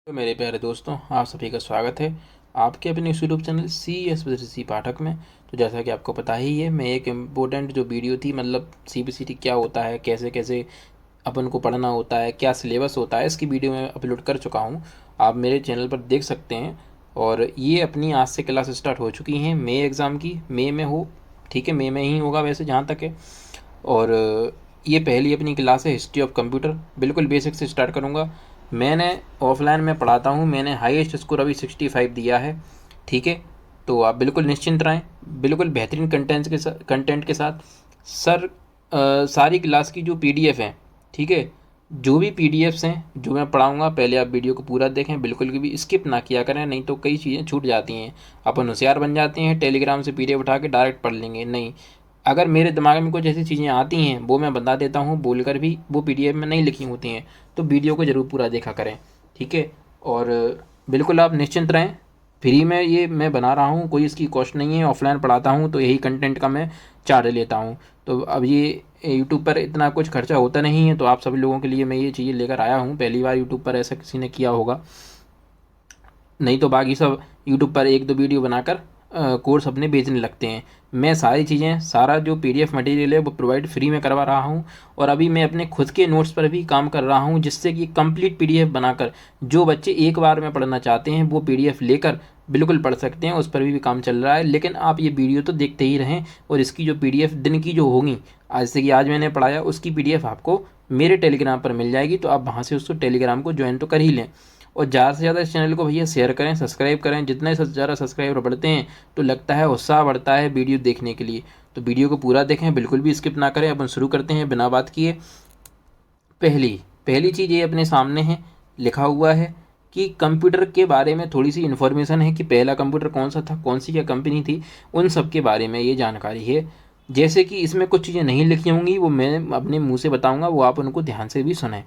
तो मेरे प्यारे दोस्तों, आप सभी का स्वागत है आपके अपने YouTube channel C S C Pathak में। तो जैसा कि आपको पता ही है, मैं एक इम्पोर्टेंट जो वीडियो थी, मतलब CBCT क्या होता है, कैसे कैसे अपन को पढ़ना होता है, क्या सिलेबस होता है, इसकी वीडियो मैं अपलोड कर चुका हूँ। आप मेरे चैनल पर देख सकते हैं। और ये अपनी आज से क्लास स्टार्ट हो चुकी हैं मई एग्ज़ाम की। मई में हो, ठीक है, मई में ही होगा वैसे जहाँ तक है। और ये पहली अपनी क्लास है हिस्ट्री ऑफ कंप्यूटर। बिल्कुल बेसिक से स्टार्ट करूँगा। मैंने ऑफलाइन में पढ़ाता हूँ, मैंने हाईएस्ट स्कोर अभी 65 दिया है, ठीक है। तो आप बिल्कुल निश्चिंत रहें, बिल्कुल बेहतरीन कंटेंट के साथ। सर सारी क्लास की जो PDF हैं, ठीक है, जो भी PDFs हैं जो मैं पढ़ाऊँगा, पहले आप वीडियो को पूरा देखें, बिल्कुल भी स्किप ना किया करें, नहीं तो कई चीज़ें छूट जाती हैं। अपन होशियार बन जाते हैं, टेलीग्राम से PDF उठा के डायरेक्ट पढ़ लेंगे, नहीं। अगर मेरे दिमाग में कुछ ऐसी चीज़ें आती हैं वो मैं बता देता हूँ बोलकर भी, वो PDF में नहीं लिखी होती हैं, तो वीडियो को ज़रूर पूरा देखा करें, ठीक है। और बिल्कुल आप निश्चिंत रहें, फ्री में ये मैं बना रहा हूँ, कोई इसकी कॉस्ट नहीं है। ऑफलाइन पढ़ाता हूँ तो यही कंटेंट का मैं चार्ज लेता हूँ। तो अब ये यूट्यूब पर इतना कुछ खर्चा होता नहीं है, तो आप सभी लोगों के लिए मैं ये चीज़ें लेकर आया हूँ। पहली बार यूट्यूब पर ऐसा किसी ने किया होगा, नहीं तो बाकी सब यूट्यूब पर एक दो वीडियो बनाकर कोर्स अपने बेचने लगते हैं। मैं सारी चीज़ें, सारा जो PDF मटेरियल है वो प्रोवाइड फ्री में करवा रहा हूँ। और अभी मैं अपने खुद के नोट्स पर भी काम कर रहा हूँ, जिससे कि कंप्लीट PDF बनाकर जो बच्चे एक बार में पढ़ना चाहते हैं वो PDF लेकर बिल्कुल पढ़ सकते हैं। उस पर भी काम चल रहा है, लेकिन आप ये वीडियो तो देखते ही रहें। और इसकी जो PDF दिन की जो होगी, आज से कि आज मैंने पढ़ाया, उसकी PDF आपको मेरे टेलीग्राम पर मिल जाएगी। तो आप वहाँ से उसको टेलीग्राम को ज्वाइन तो कर ही लें। और ज़्यादा से ज़्यादा इस चैनल को भैया शेयर करें, सब्सक्राइब करें। जितने ज़्यादा सब्सक्राइबर बढ़ते हैं तो लगता है उत्साह बढ़ता है वीडियो देखने के लिए। तो वीडियो को पूरा देखें, बिल्कुल भी स्किप ना करें। अपन शुरू करते हैं बिना बात किए। पहली पहली चीज़ ये अपने सामने है, लिखा हुआ है कि कंप्यूटर के बारे में थोड़ी सी इन्फॉर्मेशन है कि पहला कंप्यूटर कौन सा था, कौन सी क्या कंपनी थी, उन सब के बारे में ये जानकारी है। जैसे कि इसमें कुछ चीज़ें नहीं लिखी होंगी, वो मैं अपने मुंह से बताऊंगा, वो आप उनको ध्यान से भी सुनें।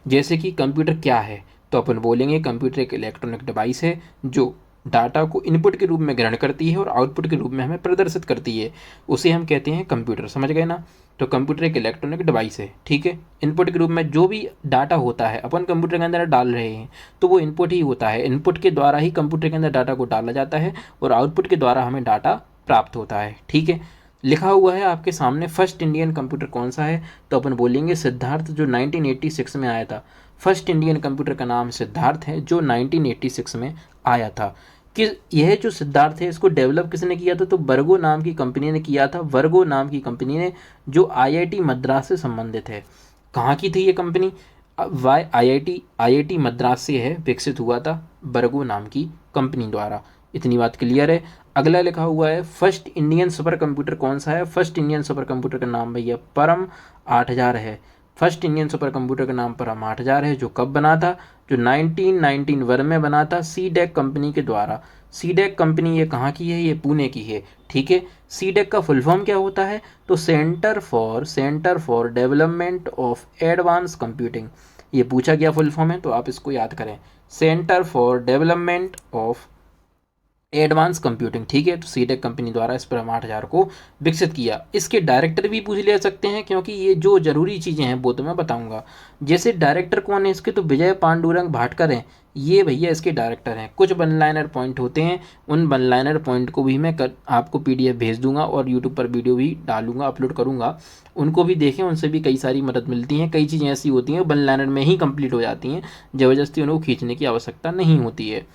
जैसे कि कंप्यूटर क्या है, तो अपन बोलेंगे कंप्यूटर एक इलेक्ट्रॉनिक डिवाइस है जो डाटा को इनपुट के रूप में ग्रहण करती है और आउटपुट के रूप में हमें प्रदर्शित करती है। उसे हम कहते हैं कंप्यूटर, समझ गए ना। तो कंप्यूटर एक इलेक्ट्रॉनिक डिवाइस है, ठीक है। इनपुट के रूप में जो भी डाटा होता है अपन कंप्यूटर के अंदर डाल रहे हैं, तो वो इनपुट ही होता है। इनपुट के द्वारा ही कंप्यूटर के अंदर डाटा को डाला जाता है और आउटपुट के द्वारा हमें डाटा प्राप्त होता है, ठीक है। लिखा हुआ है आपके सामने फर्स्ट इंडियन कंप्यूटर कौन सा है, तो अपन बोलेंगे सिद्धार्थ, जो 1986 में आया था। फर्स्ट इंडियन कंप्यूटर का नाम सिद्धार्थ है, जो 1986 में आया था। कि यह जो सिद्धार्थ है, इसको डेवलप किसने किया था, तो वर्गो नाम की कंपनी ने किया था। वर्गो नाम की कंपनी ने, जो IIT मद्रास से संबंधित है। कहाँ की थी ये कंपनी, IIT मद्रास से है, विकसित हुआ था वर्गो नाम की कंपनी द्वारा। इतनी बात क्लियर है। अगला लिखा हुआ है फर्स्ट इंडियन सुपर कंप्यूटर कौन सा है। फर्स्ट इंडियन सुपर कंप्यूटर का नाम भैया परम 8000 है। फर्स्ट इंडियन सुपर कंप्यूटर का नाम परम 8000 है, जो कब बना था, जो 1991 में बना था CDEC कंपनी के द्वारा। CDEC कंपनी ये कहाँ की है, ये पुणे की है, ठीक है। CDEC का फुल फॉर्म क्या होता है, तो centre for development of advance computing. ये पूछा गया फुल फॉर्म है, तो आप इसको याद करें, centre for development of advance computing, ठीक है। तो CDEC कंपनी द्वारा इस परम 8000 को विकसित किया। इसके डायरेक्टर भी पूछ ले सकते हैं, क्योंकि ये जो जरूरी चीज़ें हैं वो तो मैं बताऊंगा। जैसे डायरेक्टर कौन है इसके, तो विजय पांडुरंग भाटकर हैं, ये भैया इसके डायरेक्टर हैं। कुछ वन लाइनर पॉइंट होते हैं, उन वन लाइनर पॉइंट को भी मैं आपको PDF भेज दूंगा और यूट्यूब पर वीडियो भी डालूंगा, अपलोड करूंगा। उनको भी देखें, उनसे भी कई सारी मदद मिलती है। कई चीज़ें ऐसी होती हैं वन लाइनर में ही कंप्लीट हो जाती हैं, ज़बरदस्ती उनको खींचने की आवश्यकता नहीं होती है,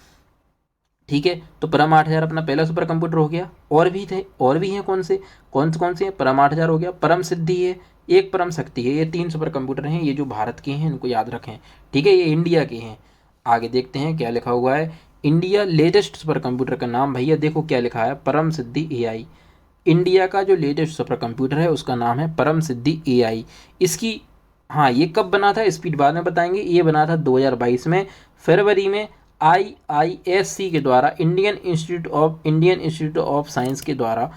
ठीक है। तो परम 8000 अपना पहला सुपर कंप्यूटर हो गया। और भी थे, और भी हैं, कौन से हैं, परम 8000 हो गया, परम सिद्धि है, एक परम शक्ति है। ये 3 सुपर कंप्यूटर हैं, ये जो भारत के हैं इनको याद रखें, ठीक है। ये इंडिया के हैं। आगे देखते हैं क्या लिखा हुआ है। इंडिया लेटेस्ट सुपर कंप्यूटर का नाम भैया देखो क्या लिखा है, परम सिद्धि AI। इंडिया का जो लेटेस्ट सुपर कंप्यूटर है उसका नाम है परम सिद्धि AI। इसकी, हाँ, ये कब बना था, स्पीड बाद में बताएंगे। ये बना था 2022 में, फरवरी में, IISC के द्वारा, इंडियन इंस्टीट्यूट ऑफ साइंस के द्वारा।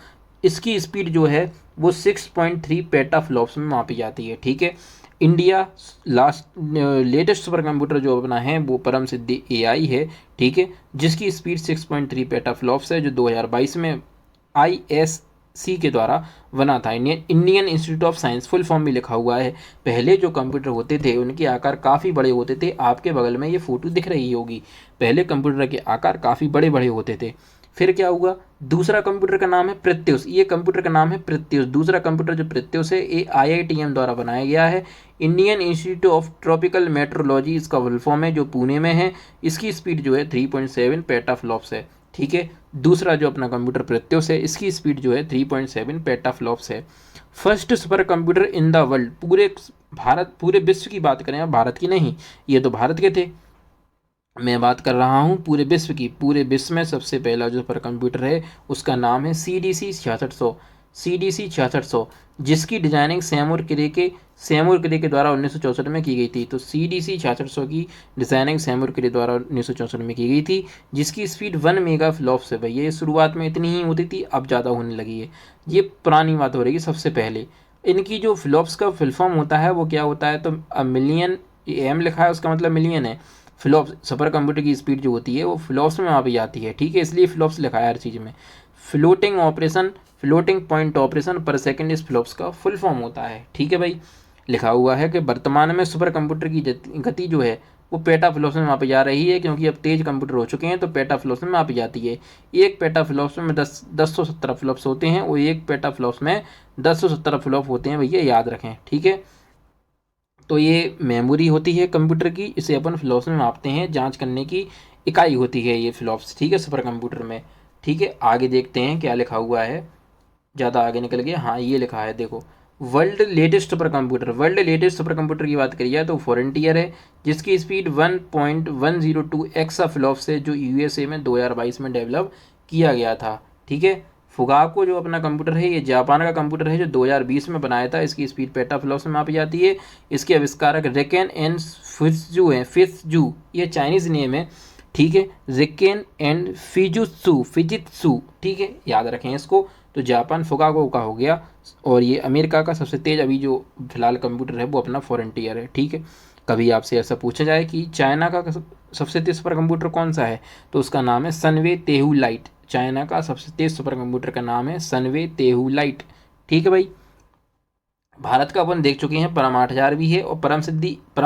इसकी स्पीड जो है वो 6.3 पेटाफ्लॉप्स में मापी जाती है, ठीक है। इंडिया लेटेस्ट सुपर कंप्यूटर जो अपना है वो परम सिद्धि AI है, ठीक है, जिसकी स्पीड 6.3 पेटाफ्लॉप्स है, जो 2022 में सी के द्वारा बना था। Indian institute of science full form भी लिखा हुआ है। पहले जो कंप्यूटर होते थे उनके आकार काफ़ी बड़े होते थे, आपके बगल में ये फोटो दिख रही होगी। पहले कंप्यूटर के आकार काफ़ी बड़े बड़े होते थे। फिर क्या हुआ, दूसरा कंप्यूटर का नाम है प्रत्युष, ये कंप्यूटर का नाम है प्रत्युष। दूसरा कंप्यूटर जो प्रत्युष है ये IITM द्वारा बनाया गया है, Indian institute of tropical metrology इसका फुल फॉर्म है, जो पुणे में है। इसकी स्पीड जो है 3.7 पेटाफ्लॉप्स है। ठीक है, दूसरा जो अपना कंप्यूटर प्रत्युष है इसकी स्पीड जो है 3.7 पेटाफ्लॉप्स है। First super computer in the world, पूरे विश्व की बात करें, अब भारत की नहीं, ये तो भारत के थे, मैं बात कर रहा हूँ पूरे विश्व की। पूरे विश्व में सबसे पहला जो सुपर कंप्यूटर है उसका नाम है CDC 6600, CDC 6600, जिसकी डिजाइनिंग सैमुर क्रे के द्वारा 1964 में की गई थी। तो CDC 6600 की डिजाइनिंग सैमुर क्रे द्वारा 1964 में की गई थी, जिसकी स्पीड 1 मेगा फ्लॉप्स है। भैया ये शुरुआत में इतनी ही होती थी, अब ज़्यादा होने लगी है, ये पुरानी बात हो रही है। सबसे पहले इनकी जो फ्लॉप्स का फुल फॉर्म होता है वो क्या होता है, तो मिलियन, एम लिखा है उसका मतलब मिलियन है। फ्लॉप्स, सुपर कंप्यूटर की स्पीड जो होती है वो फ्लॉप्स में मापी जाती है। ठीक है, इसलिए फ्लॉप्स लिखा है हर चीज़ में। फ्लोटिंग पॉइंट ऑपरेशन पर सेकंड इस फ्लॉप्स का फुल फॉर्म होता है। ठीक है भाई, लिखा हुआ है कि वर्तमान में सुपर कंप्यूटर की गति जो है वो पेटा फ्लॉप्स में मापी जा रही है, क्योंकि अब तेज कंप्यूटर हो चुके हैं तो पेटा फ्लॉप्स में मापी जाती है। एक पेटा फ्लॉप्स में 1017 फ्लॉप्स होते हैं, और एक पेटा फ्लॉप्स में 1017 फ्लॉप होते हैं, भैया याद रखें। ठीक है, तो ये मेमोरी होती है कंप्यूटर की, इसे अपन फ्लॉप्स में मापते हैं, जांच करने की इकाई होती है ये फ्लॉप्स। ठीक है, सुपर कंप्यूटर में। ठीक है, आगे देखते हैं क्या लिखा हुआ है, ज़्यादा आगे निकल गया। हाँ, ये लिखा है देखो, वर्ल्ड लेटेस्ट सुपर कंप्यूटर की बात करिए तो फ्रंटियर है, जिसकी स्पीड 1.102 एक्सा फ्लॉप्स है, जो USA में 2022 में डेवलप किया गया था। ठीक है, फुगाको जो अपना कंप्यूटर है ये जापान का कंप्यूटर है, जो 2020 में बनाया था। इसकी स्पीड पेटाफ्लॉप्स में मापी जाती है। इसके आविष्कारक रेकेन एंड फित्जू, ये चाइनीज़ नेम है। ठीक है, रेकेन एंड फिजित्सु। ठीक है, याद रखें इसको। तो जापान फुगाको का हो गया, और ये अमेरिका का सबसे तेज अभी जो फिलहाल कंप्यूटर है वो अपना फ्रंटियर है। ठीक है, कभी आपसे ऐसा पूछा जाए कि चाइना का सबसे तेज सुपर कंप्यूटर कौन सा है, तो उसका नाम है सनवे तेहू लाइट। चाइना का सबसे तेज सुपर कंप्यूटर का नाम है सनवे तेहू लाइट। ठीक है भाई, भारत का अपन देख चुके हैं, परम 8000 भी है, और परम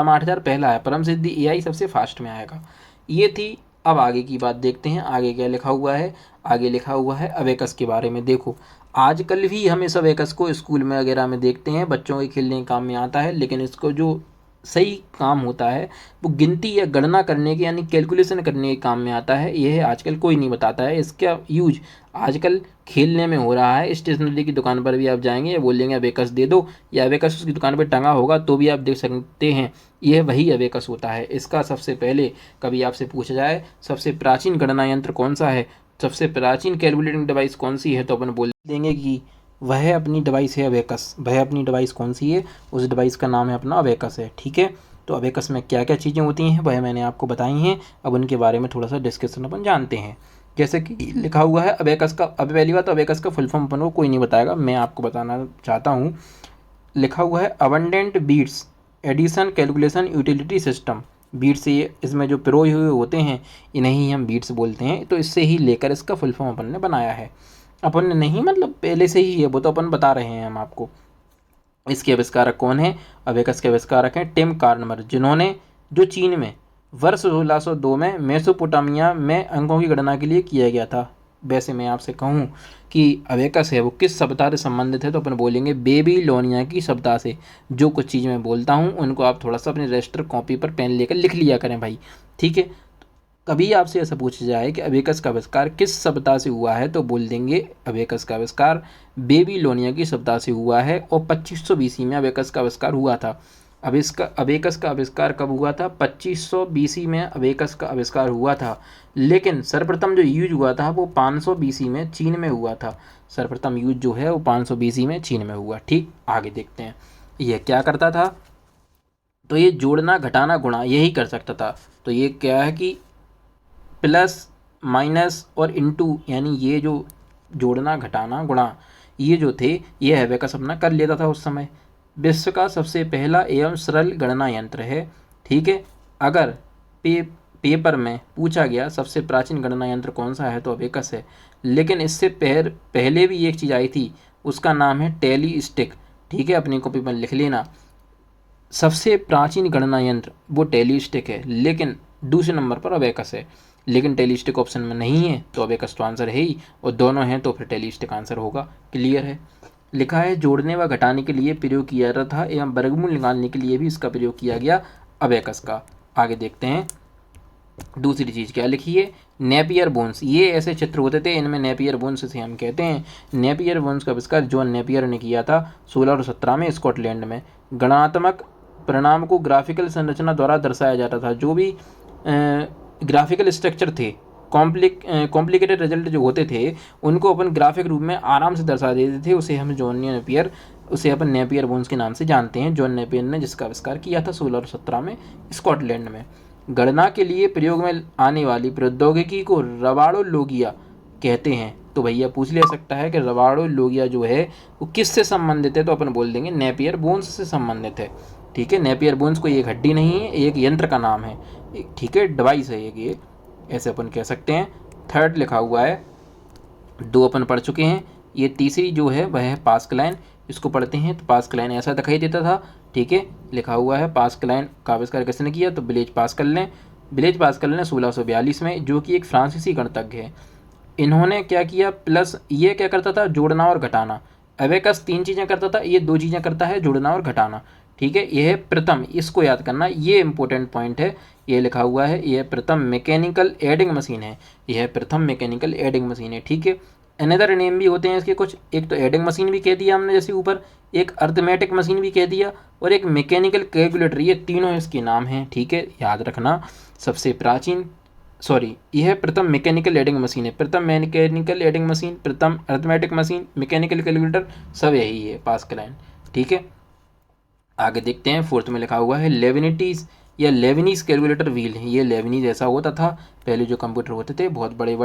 8000 पहला है, परम सिद्धि AI सबसे फास्ट में आएगा। ये थी। अब आगे की बात देखते हैं, आगे क्या लिखा हुआ है। आगे लिखा हुआ है अबेकस के बारे में। देखो, आजकल भी हम इस अबेकस को स्कूल में वगैरह में देखते हैं, बच्चों के खेलने के काम में आता है, लेकिन इसको जो सही काम होता है वो गिनती या गणना करने के, यानी कैलकुलेशन करने के काम में आता है। यह आजकल कोई नहीं बताता है। इसका यूज आजकल खेलने में हो रहा है। स्टेशनरी की दुकान पर भी आप जाएंगे, बोलेंगे अबेकस दे दो, या अबेकस उसकी दुकान पर टंगा होगा तो भी आप देख सकते हैं, यह वही अबेकस होता है। इसका सबसे पहले कभी आपसे पूछा जाए सबसे प्राचीन गणना यंत्र कौन सा है, सबसे प्राचीन कैलकुलेटिंग डिवाइस कौन सी है, तो अपन बोल देंगे कि वह अपनी डिवाइस है अबेकस। वह अपनी डिवाइस कौन सी है, उस डिवाइस का नाम है अपना अबेकस है। ठीक है, तो अबेकस में क्या क्या चीज़ें होती हैं वह मैंने आपको बताई हैं। अब उनके बारे में थोड़ा सा डिस्कशन अपन जानते हैं। जैसे कि लिखा हुआ है अबेकस का, अब पहली बात तो अबेकस का फुल फॉर्म अपन को कोई नहीं बताएगा, मैं आपको बताना चाहता हूँ। लिखा हुआ है abundant beats addition calculation utility system. Beats, ये इसमें जो पिरोए हुए होते हैं इन्हें ही हम बीट्स बोलते हैं, तो इससे ही लेकर इसका फुल फॉर्म अपन ने बनाया है। अपन ने नहीं, मतलब पहले से ही है, वो तो अपन बता रहे हैं हम आपको। इसके आविष्कारक कौन है, अबेकस के आविष्कारक हैं टिम कार्नमर, जिन्होंने, जो चीन में वर्ष 1602 में मेसोपोटामिया में अंकों की गणना के लिए किया गया था। वैसे मैं आपसे कहूँ कि अबेकस है वो किस सभ्यता से संबंधित है, तो अपन बोलेंगे बेबीलोनिया की सभ्यता से। जो कुछ चीज़ मैं बोलता हूँ उनको आप थोड़ा सा अपने रजिस्टर कॉपी पर पेन लेकर लिख लिया करें भाई। ठीक है, कभी आपसे ऐसा पूछा जाए कि अबेकस का आविष्कार किस सभ्यता से हुआ है, तो बोल देंगे अबेकस का आविष्कार बेबीलोनिया की सभ्यता से हुआ है, और 2500 BC में अबेकस का आविष्कार हुआ था। अब इसका अबेकस का आविष्कार कब हुआ था, 2500 BC में अबेकस का आविष्कार हुआ था, लेकिन सर्वप्रथम जो यूज हुआ था वो 500 BC में चीन में हुआ था। सर्वप्रथम यूज जो है वो 500 BC में चीन में हुआ। ठीक, आगे देखते हैं यह क्या करता था, तो ये जोड़ना घटाना गुणा यही कर सकता था। तो ये क्या है कि प्लस माइनस और इनटू, यानी ये जो जोड़ना घटाना गुणा ये जो थे ये अबेकस अपना कर लेता था उस समय। विश्व का सबसे पहला एवं सरल गणना यंत्र है। ठीक है, अगर पेपर में पूछा गया सबसे प्राचीन गणना यंत्र कौन सा है तो अबेकस है, लेकिन इससे पहले भी एक चीज़ आई थी, उसका नाम है टेलीस्टिक। ठीक है, अपनी कॉपी पर लिख लेना। सबसे प्राचीन गणना यंत्र वो टेलीस्टिक है, लेकिन दूसरे नंबर पर अबेकस है। लेकिन टेलीस्टिक ऑप्शन में नहीं है तो अबेकस तो आंसर है ही, और दोनों हैं तो फिर टेलीस्टिक आंसर होगा। क्लियर है। लिखा है जोड़ने व घटाने के लिए प्रयोग किया जाता था एवं वर्गमूल निकालने के लिए भी इसका प्रयोग किया गया अबेकस का। आगे देखते हैं दूसरी चीज़ क्या लिखी है। नेपियर बोन्स, ये ऐसे चित्र होते थे, इनमें नेपियर बोन्स से हम कहते हैं। नेपियर बोन्स का आविष्कार जॉन नेपियर ने किया था 1617 में स्कॉटलैंड में। गणनात्मक परिणाम को ग्राफिकल संरचना द्वारा दर्शाया जाता था। जो भी ग्राफिकल स्ट्रक्चर थे, कॉम्प्लिकेटेड रिजल्ट जो होते थे, उनको अपन ग्राफिक रूप में आराम से दर्शा देते थे। उसे हम जॉन नेपियर, उसे अपन नेपियर बोन्स के नाम से जानते हैं। जॉन नेपियर ने जिसका आविष्कार किया था 1617 में स्कॉटलैंड में। गणना के लिए प्रयोग में आने वाली प्रौद्योगिकी को रबाड़ो लोगिया कहते हैं। तो भैया पूछ लिया सकता है कि रबाड़ो लोगिया जो है वो किससे संबंधित है, तो अपन बोल देंगे नेपियर बोन्स से संबंधित है। ठीक है, नेपियर बोन्स कोई एक हड्डी नहीं है, एक यंत्र का नाम है। ठीक है, डिवाइस है एक, ये ऐसे अपन कह सकते हैं। थर्ड लिखा हुआ है, दो अपन पढ़ चुके हैं। ये तीसरी जो है वह है पास्कलाइन। इसको पढ़ते हैं तो पास्कलाइन ऐसा दिखाई देता था। ठीक है, लिखा हुआ है पास्कलाइन का आविष्कार किसने किया, तो ब्लेज पास्कल ने। ब्लेज पास्कल ने 1642 में, जो कि एक फ्रांसीसी गणितज्ञ है। इन्होंने क्या किया, प्लस ये क्या करता था, जोड़ना और घटाना। अबेकस 3 चीज़ें करता था, ये 2 चीज़ें करता है, जोड़ना और घटाना। ठीक है, यह है प्रथम, इसको याद करना, ये इंपॉर्टेंट पॉइंट है। ये लिखा हुआ है, यह प्रथम मैकेनिकल एडिंग मशीन है। यह प्रथम मैकेनिकल एडिंग मशीन है। ठीक है, अनदर नेम भी होते हैं इसके कुछ, एक तो एडिंग मशीन भी कह दिया हमने जैसे ऊपर, एक अर्थमेटिक मशीन भी कह दिया, और एक मैकेनिकल कैलकुलेटर। ये तीनों इसके नाम हैं। ठीक है, याद रखना। सबसे प्राचीन, सॉरी, यह प्रथम मैकेनिकल एडिंग मशीन है। प्रथम मैकेनिकल एडिंग मशीन, प्रथम अर्थमेटिक मशीन, मैकेनिकल कैलकुलेटर, सब यही है पास्कलाइन। ठीक है, आगे देखते हैं। फोर्थ में लिखा हुआ है लेविनिटीज या लेविनीज कैलकुलेटर व्हील है। ये लेविनीज ऐसा होता था, पहले जो कंप्यूटर होते थे बहुत बड़े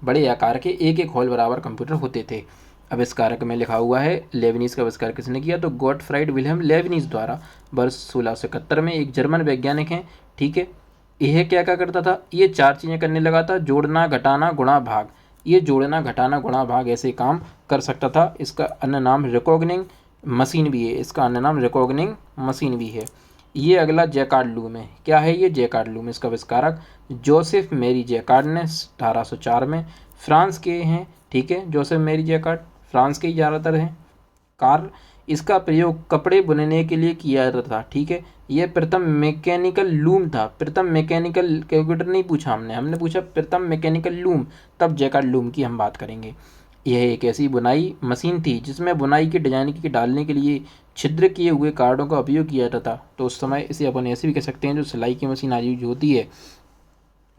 बड़े आकार के, एक एक हॉल बराबर कंप्यूटर होते थे। आविष्कारक में लिखा हुआ है लेविनीज का आविष्कार किसने किया, तो गॉटफ्राइड विल्हेम लेविनीज द्वारा, वर्ष 1671 में। एक जर्मन वैज्ञानिक हैं। ठीक है, यह क्या क्या करता था, ये 4 चीज़ें करने लगा था, जोड़ना घटाना गुणा भाग। ये जोड़ना घटाना गुणा भाग ऐसे काम कर सकता था। इसका अन्य नाम रिकॉग्निंग मशीन भी है, इसका अन्य नाम रिकॉग्निंग मशीन भी है। ये अगला जैकार्ड लूम है। क्या है ये जैकार्ड लूम, इसका आविष्कारक जोसेफ मेरी जैकार्ड ने 1804 में, फ्रांस के हैं। ठीक है, जोसेफ मेरी जैकार्ड फ्रांस के ही ज़्यादातर हैं कार्य। इसका प्रयोग कपड़े बुनने के लिए किया जाता था। ठीक है, यह प्रथम मैकेनिकल लूम था। प्रथम मैकेनिकल कैलकुलेटर नहीं पूछा हमने पूछा प्रथम मैकेनिकल लूम, तब जैकार्ड लूम की हम बात करेंगे। यह एक ऐसी बुनाई मशीन थी जिसमें बुनाई की डिजाइन की डालने के लिए छिद्र किए हुए कार्डों का उपयोग किया जाता था। तो उस समय इसे अपन ऐसे भी कह सकते हैं, जो सिलाई की मशीन आज यूज होती है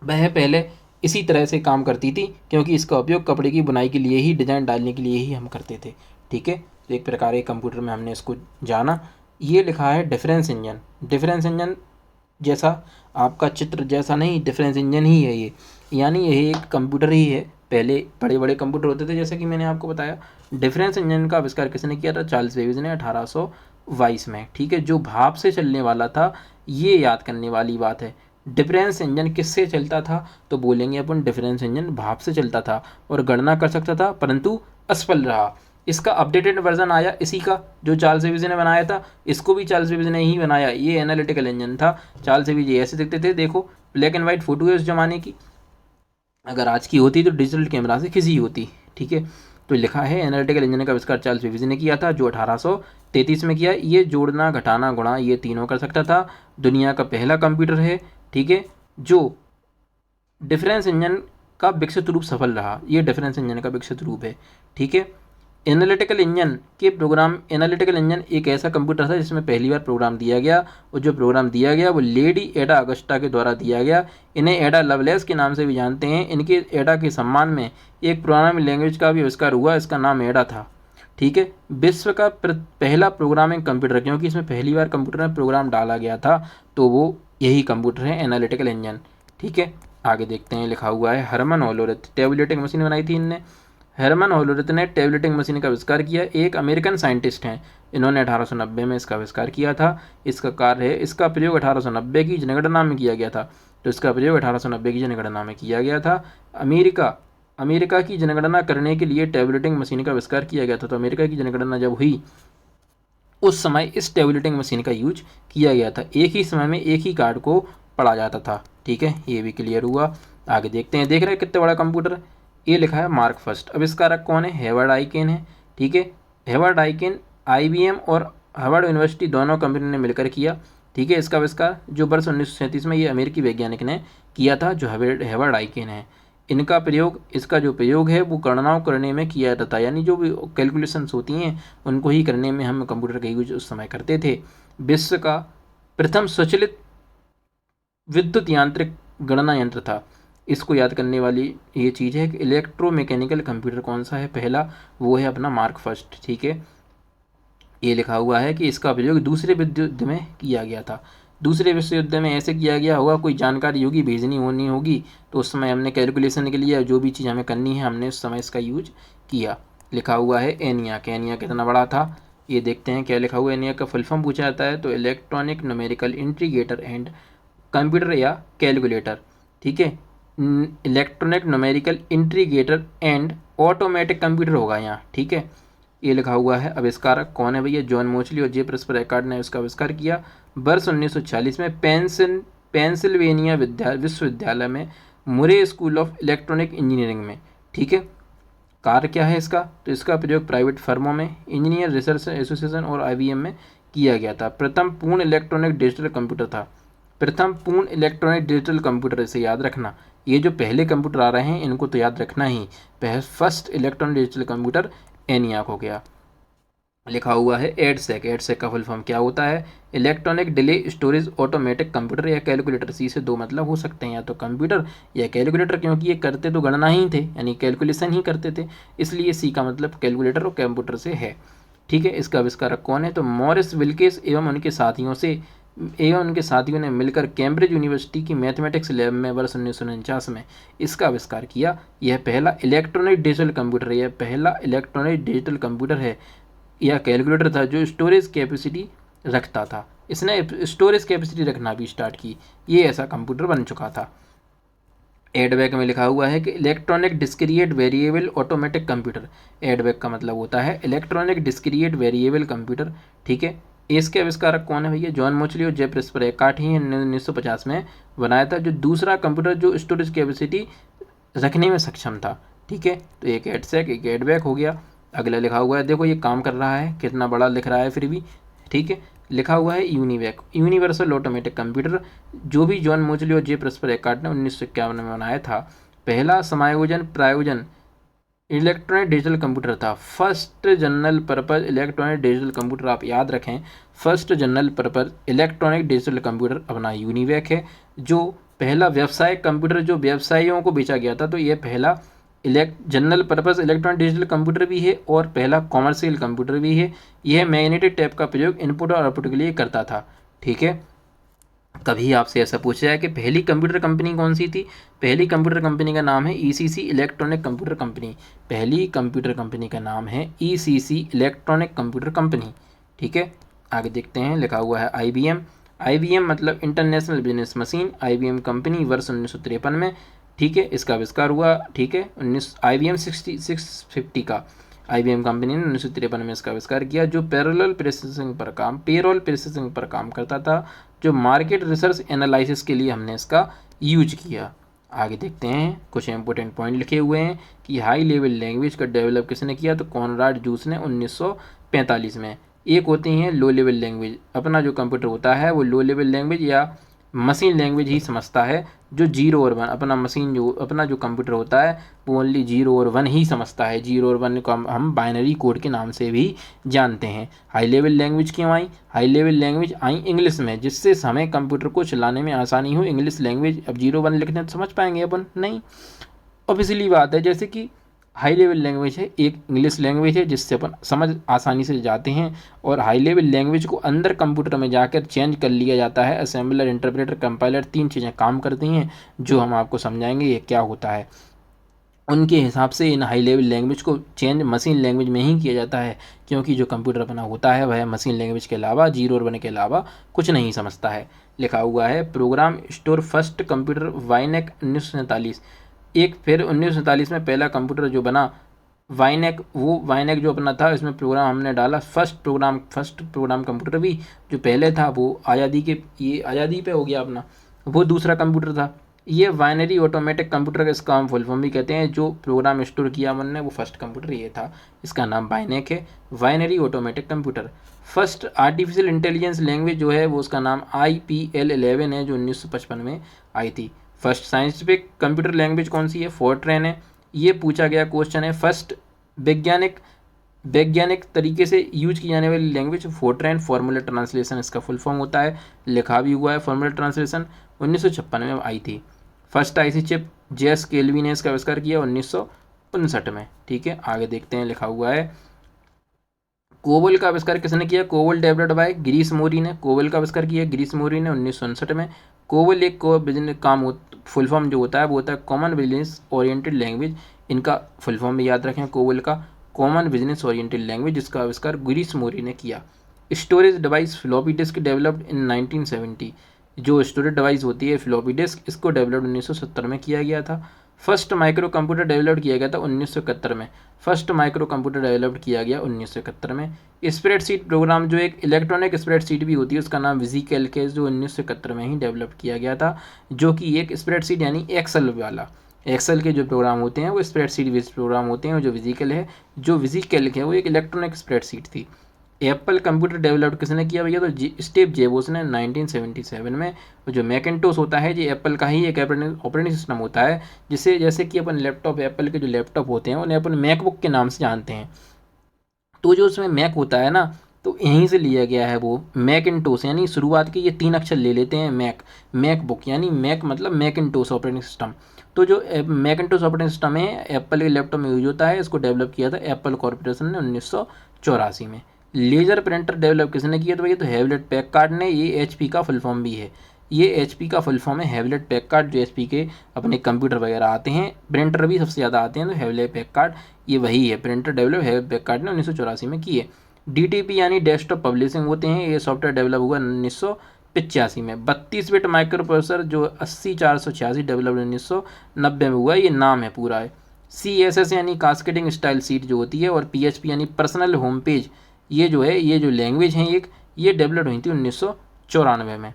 वह पहले इसी तरह से काम करती थी, क्योंकि इसका उपयोग कपड़े की बुनाई के लिए ही, डिजाइन डालने के लिए ही हम करते थे। ठीक है, तो एक प्रकार के कंप्यूटर में हमने इसको जाना। ये लिखा है डिफरेंस इंजन। डिफरेंस इंजन जैसा आपका चित्र जैसा नहीं, डिफरेंस इंजन ही है ये, यानी यह एक कंप्यूटर ही है। पहले बड़े बड़े कंप्यूटर होते थे जैसे कि मैंने आपको बताया। डिफरेंस इंजन का आविष्कार किसने किया था, चार्ल्स बेबेज ने 1822 में। ठीक है, जो भाप से चलने वाला था। ये याद करने वाली बात है। डिफरेंस इंजन किससे चलता था, तो बोलेंगे अपन डिफरेंस इंजन भाप से चलता था और गणना कर सकता था, परंतु असफल रहा। इसका अपडेटेड वर्जन आया इसी का, जो चार्ल्स बेबेज ने बनाया था। इसको भी चार्ल्स बेबेज ने ही बनाया। ये एनालिटिकल इंजन था। चार्ल्स बेबेज ऐसे दिखते थे, देखो ब्लैक एंड वाइट फोटो है उस जमाने की। अगर आज की होती तो डिजिटल कैमरा से खिंची होती। ठीक है, तो लिखा है एनालिटिकल इंजन का आविष्कार चार्ल्स बेबेज ने किया था, जो 1833 में किया। ये जोड़ना घटाना गुणा ये तीनों कर सकता था। दुनिया का पहला कंप्यूटर है। ठीक है, जो डिफरेंस इंजन का विकसित रूप सफल रहा। ये डिफरेंस इंजन का विकसित रूप है। ठीक है, एनालिटिकल इंजन एक ऐसा कंप्यूटर था जिसमें पहली बार प्रोग्राम दिया गया, और जो प्रोग्राम दिया गया वो लेडी एडा अगस्टा के द्वारा दिया गया। इन्हें एडा लवलेस के नाम से भी जानते हैं। इनके एडा के सम्मान में एक प्रोग्रामिंग लैंग्वेज का भी आविष्कार हुआ, इसका नाम एडा था। ठीक है, विश्व का पहला प्रोग्रामिंग कंप्यूटर, क्योंकि इसमें पहली बार कंप्यूटर में प्रोग्राम डाला गया था, तो वो यही कंप्यूटर है, एनालिटिकल इंजन। ठीक है, आगे देखते हैं। लिखा हुआ है हरमन होलोरिथ, टेबुलेटिंग मशीन बनाई थी इनने। हरमन होलोरिथ ने टेबुलेटिंग मशीन का आविष्कार किया। एक अमेरिकन साइंटिस्ट हैं, इन्होंने 1890 में इसका आविष्कार किया था। इसका कार्य है, इसका प्रयोग 1890 की जनगणना में किया गया था। तो इसका प्रयोग 1890 की जनगणना में किया गया था। अमेरिका की जनगणना करने के लिए टैबुलेटिंग मशीन का आविष्कार किया गया था। तो अमेरिका की जनगणना जब हुई उस समय इस टैबुलेटिंग मशीन का यूज किया गया था। एक ही समय में एक ही कार्ड को पढ़ा जाता था। ठीक है, ये भी क्लियर हुआ। आगे देखते हैं, देख रहे हैं कितने बड़ा कंप्यूटर। ये लिखा है मार्क फर्स्ट। आविष्कारक कौन है? हेवर्ड आइकेन है। ठीक है, हेवर्ड आइकेन IBM और हार्वर्ड यूनिवर्सिटी दोनों कंपनी ने मिलकर किया। ठीक है, इसका आविष्कार जो वर्ष 1937 में ये अमेरिकी वैज्ञानिक ने किया था, जो हेवर्ड आइकेन है। इनका प्रयोग, इसका जो प्रयोग है वो गणनाओं करने में किया जाता था, यानी जो भी कैलकुलेशंस होती हैं उनको ही करने में हम कंप्यूटर का यूज उस समय करते थे। विश्व का प्रथम स्वचालित विद्युत यांत्रिक गणना यंत्र था। इसको याद करने वाली ये चीज़ है कि इलेक्ट्रोमैकेनिकल कंप्यूटर कौन सा है पहला, वो है अपना मार्क फर्स्ट। ठीक है, ये लिखा हुआ है कि इसका प्रयोग दूसरे विश्व युद्ध में किया गया था। दूसरे विश्व युद्ध में ऐसे किया गया होगा, कोई जानकारी होगी, भेजनी होनी होगी, तो उस समय हमने कैलकुलेशन के लिए जो भी चीज़ हमें करनी है हमने उस समय इसका यूज किया। लिखा हुआ है एनियाक। एनियाक कितना बड़ा था ये देखते हैं, क्या लिखा हुआ है। एनियाक का फुल फॉर्म पूछा जाता है तो electronic numerical integrator and computer या कैलकुलेटर। ठीक है, electronic numerical integrator and automatic computer होगा यहाँ। ठीक है, ये लिखा हुआ है। आविष्कारक कौन है भैया? जॉन मोचली और जे प्रेस्पर एकॉर्ड ने इसका आविष्कार किया वर्ष 1940 में पेंसिल्वेनिया विश्वविद्यालय में मुरे स्कूल ऑफ इलेक्ट्रॉनिक इंजीनियरिंग में। ठीक है, कार्य क्या है इसका? तो इसका प्रयोग प्राइवेट फर्मों में, इंजीनियर रिसर्च एसोसिएशन और IBM में किया गया था। प्रथम पूर्ण इलेक्ट्रॉनिक डिजिटल कंप्यूटर था। प्रथम पूर्ण इलेक्ट्रॉनिक डिजिटल कंप्यूटर, इसे याद रखना। ये जो पहले कंप्यूटर आ रहे हैं इनको तो याद रखना ही। First electronic digital computer ENIAC हो गया। लिखा हुआ है एडसेक। एडसेक का फुल फॉर्म क्या होता है? Electronic delay storage automatic computer या कैलकुलेटर। सी से दो मतलब हो सकते हैं, या तो कंप्यूटर या कैलकुलेटर, क्योंकि ये करते तो गणना ही थे, यानी कैलकुलेशन ही करते थे, इसलिए सी का मतलब कैलकुलेटर और कंप्यूटर से है। ठीक है, इसका आविष्कारक कौन है? तो मॉरिस विल्किस एवं उनके साथियों ने मिलकर कैम्ब्रिज यूनिवर्सिटी की मैथमेटिक्स लैब में वर्ष 1949 में इसका आविष्कार किया। यह पहला इलेक्ट्रॉनिक डिजिटल कंप्यूटर है, यह पहला इलेक्ट्रॉनिक डिजिटल कंप्यूटर है या कैलकुलेटर था जो स्टोरेज कैपेसिटी रखता था। इसने स्टोरेज कैपेसिटी रखना भी स्टार्ट की, ये ऐसा कंप्यूटर बन चुका था। एडवेक में लिखा हुआ है कि electronic discrete variable automatic computer. EDVAC का मतलब होता है इलेक्ट्रॉनिक डिस्क्रिएट वेरिएबल कंप्यूटर। ठीक है, इसके आविष्कारक कौन है भैया? जॉन मोचली और जे प्रेस्पर एकॉर्ड ही 1950 में बनाया था, जो दूसरा कंप्यूटर जो स्टोरेज कैपेसिटी रखने में सक्षम था। ठीक है, तो एक एडसेक एक एडवेक हो गया। अगला लिखा हुआ है, देखो ये काम कर रहा है, कितना बड़ा लिख रहा है फिर भी। ठीक है, लिखा हुआ है यूनिवैक, यूनिवर्सल ऑटोमेटिक कंप्यूटर, जो भी जॉन मोचली और जे प्रेस्पर एकॉर्ड ने 1951 में बनाया था। पहला समायोजन प्रायोजन इलेक्ट्रॉनिक डिजिटल कंप्यूटर था। First general purpose electronic digital computer, आप याद रखें, first general purpose electronic digital computer अपना यूनिवैक है। जो पहला व्यवसायिक कंप्यूटर जो व्यवसायियों को बेचा गया था, तो ये पहला general purpose electronic digital computer भी है और पहला कॉमर्शियल कंप्यूटर भी है। यह मैग्नेटिक टेप का प्रयोग इनपुट और आउटपुट के लिए करता था। ठीक है, कभी आपसे ऐसा पूछा है कि पहली कंप्यूटर कंपनी कौन सी थी? पहली कंप्यूटर कंपनी का नाम है ECC इलेक्ट्रॉनिक कंप्यूटर कंपनी। पहली कंप्यूटर कंपनी का नाम है ECC इलेक्ट्रॉनिक कंप्यूटर कंपनी। ठीक है, आगे देखते हैं, लिखा हुआ है IBM मतलब international business machine. IBM company वर्ष 1953 में। ठीक है, इसका आविष्कार हुआ। ठीक है, IBM 650 का IBM कंपनी ने 1953 में इसका आविष्कार किया, जो पेरोल प्रोसेसिंग पर काम करता था, जो मार्केट रिसर्च एनालिसिस के लिए हमने इसका यूज किया। आगे देखते हैं, कुछ इंपॉर्टेंट पॉइंट लिखे हुए हैं कि हाई लेवल लैंग्वेज का डेवलप किसने किया? तो कॉनराड जूस ने 1945 में। एक होती हैं लो लेवल लैंग्वेज, अपना जो कंप्यूटर होता है वो लो लेवल लैंग्वेज या मशीन लैंग्वेज ही समझता है, जो 0 और 1, अपना जो कंप्यूटर होता है वो ओनली 0 और 1 ही समझता है। 0 और 1 को हम बाइनरी कोड के नाम से भी जानते हैं। हाई लेवल लैंग्वेज क्यों आई? हाई लेवल लैंग्वेज आई इंग्लिश में, जिससे हमें कंप्यूटर को चलाने में आसानी हो। इंग्लिश लैंग्वेज, अब 0 1 लिखते हैं तो समझ पाएंगे अपन? नहीं, ऑब्वियसली बात है। जैसे कि हाई लेवल लैंग्वेज है, एक इंग्लिश लैंग्वेज है जिससे अपन समझ आसानी से जाते हैं, और हाई लेवल लैंग्वेज को अंदर कंप्यूटर में जाकर चेंज कर लिया जाता है। असेंबलर, इंटरप्रेटर, कंपाइलर, 3 चीज़ें काम करती हैं, जो हम आपको समझाएंगे ये क्या होता है। उनके हिसाब से इन हाई लेवल लैंग्वेज को चेंज मशीन लैंग्वेज में ही किया जाता है, क्योंकि जो कंप्यूटर अपना होता है वह मशीन लैंग्वेज के अलावा 0 और 1 के अलावा कुछ नहीं समझता है। लिखा हुआ है प्रोग्राम स्टोर फर्स्ट कंप्यूटर वाइनेक 1947। एक फिर 1947 में पहला कंप्यूटर जो बना वाइनेक, वो वाइनेक जो अपना था इसमें प्रोग्राम हमने डाला फर्स्ट प्रोग्राम कंप्यूटर भी जो पहले था वो आज़ादी पे हो गया अपना, वो दूसरा कंप्यूटर था। ये वाइनरी ऑटोमेटिक कंप्यूटर का इसका हम फुल फॉर्म भी कहते हैं, जो प्रोग्राम स्टोर किया हमने वो फर्स्ट कंप्यूटर ये था, इसका नाम वाइनेक है, winery automatic computer. First artificial intelligence language जो है वो उसका नाम IPL11 है, जो 1955 में आई थी। फर्स्ट साइंटिफिक कंप्यूटर लैंग्वेज कौन सी है, फोर्ट्रैन है। ये पूछा गया क्वेश्चन है। फर्स्ट वैज्ञानिक तरीके से यूज की जाने वाली लैंग्वेज फोर्ट्रैन, फॉर्मूला ट्रांसलेशन इसका फुल फॉर्म होता है, लिखा भी हुआ है फॉर्मूला ट्रांसलेशन, 1956 में आई थी। फर्स्ट आईसी चिप जेएस केल्वी ने इसका आविष्कार किया 1959 में। ठीक है, आगे देखते हैं, लिखा हुआ है कोबल का आविष्कार किसने किया, कोबल डेवलप्ड बाय ग्रीस मोरी ने, कोबल का आविष्कार किया ग्रीस मोरी ने 1959 में। कोबल एक को बिजनेस फुल फॉर्म जो होता है वो होता है कॉमन बिजनेस ओरिएंटेड लैंग्वेज, इनका फुल फॉर्म भी याद रखें कोबल का, कॉमन बिजनेस ओरिएंटेड लैंग्वेज, जिसका आविष्कार ग्रीस मोरी ने किया। Storage device floppy disk developed in 1970, जो स्टोरेज डिवाइस होती है फ्लॉपी डिस्क, इसको डेवलप्ड 1970 में किया गया था। फर्स्ट माइक्रो कंप्यूटर डेवलप किया गया था 1971 में, फर्स्ट माइक्रो कंप्यूटर डेवलप किया गया 1971 में। स्प्रेडशीट प्रोग्राम जो एक इलेक्ट्रॉनिक स्प्रेडशीट भी होती है उसका नाम विजीकैल्क है, जो 1971 में ही डेवलप किया गया था, जो कि एक स्प्रेडशीट यानी एक्सेल वाला, एक्सेल के जो प्रोग्राम होते हैं वो स्प्रेडशीट बेस्ड प्रोग्राम होते हैं, जो विजीकैल्क है वो एक इलेक्ट्रॉनिक स्प्रेडशीट थी। एप्पल कंप्यूटर डेवलप किसने किया भैया, तो स्टीव जेबोस ने 1977 में। जो मैकिन्टोश होता है ये एप्पल का ही एक ऑपरेटिंग सिस्टम होता है, जिसे जैसे कि अपन लैपटॉप, एप्पल के जो लैपटॉप होते हैं उन्हें अपन मैकबुक के नाम से जानते हैं, तो जो उसमें मैक होता है ना, तो यहीं से लिया गया है वो मैकिन्टोश, यानी शुरुआत के ये 3 अक्षर ले लेते हैं मैकबुक, यानी मैक मतलब मैकिन्टोश ऑपरेटिंग सिस्टम। तो जो मैकिन्टोश ऑपरेटिंग सिस्टम है एप्पल के लैपटॉप में यूज होता है, इसको डेवलप किया था एप्पल कॉर्पोरेशन ने 1984 में। लेजर प्रिंटर डेवलप किसने किया, तो भैया तो हेवलेट पैककार्ड ने, ये एचपी का फुल फॉर्म भी है, ये एचपी का फुल फॉर्म है हेवलेट पैककार्ड, जो एचपी के अपने कंप्यूटर वगैरह आते हैं, प्रिंटर भी सबसे ज़्यादा आते हैं, तो हेवलेट पैककार्ड ये वही है, प्रिंटर डेवलप हेवलेट पैककार्ड ने 1984 में किए। डीटीपी यानी डेस्कटॉप पब्लिशिंग होते हैं, ये सॉफ्टवेयर डेवलप हुआ 1985 में। 32 बिट माइक्रो प्रोसेसर जो 80486 डेवलप 1990 में हुआ, ये नाम है पूरा है। CSS यानी कास्केडिंग स्टाइल सीट जो होती है, और PHP यानी पर्सनल होम पेज, ये जो है ये जो लैंग्वेज है एक, ये डेवलप हुई थी 1994 में।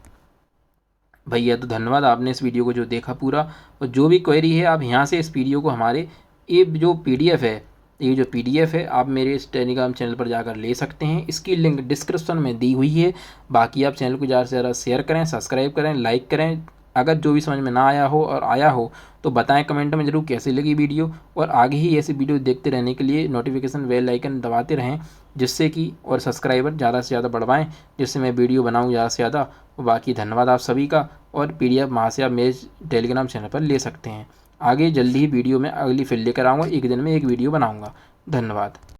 भैया तो धन्यवाद, आपने इस वीडियो को जो देखा पूरा, और जो भी क्वेरी है आप यहाँ से इस वीडियो को हमारे ये जो PDF है आप मेरे इस टेलीग्राम चैनल पर जाकर ले सकते हैं, इसकी लिंक डिस्क्रिप्शन में दी हुई है। बाकी आप चैनल को ज़्यादा से ज़्यादा शेयर करें, सब्सक्राइब करें, लाइक करें। अगर जो भी समझ में ना आया हो और आया हो तो बताएं कमेंट में ज़रूर कैसी लगी वीडियो, और आगे ही ऐसी वीडियो देखते रहने के लिए नोटिफिकेशन बेल आइकन दबाते रहें, जिससे कि और सब्सक्राइबर ज़्यादा से ज़्यादा बढ़वाएं, जिससे मैं वीडियो बनाऊँ ज़्यादा से ज़्यादा। बाकी धन्यवाद आप सभी का, और PDF वहाँ से आप मेरे टेलीग्राम चैनल पर ले सकते हैं। आगे जल्दी ही वीडियो में अगली फिर लेकर आऊँगा, एक दिन में एक वीडियो बनाऊँगा। धन्यवाद।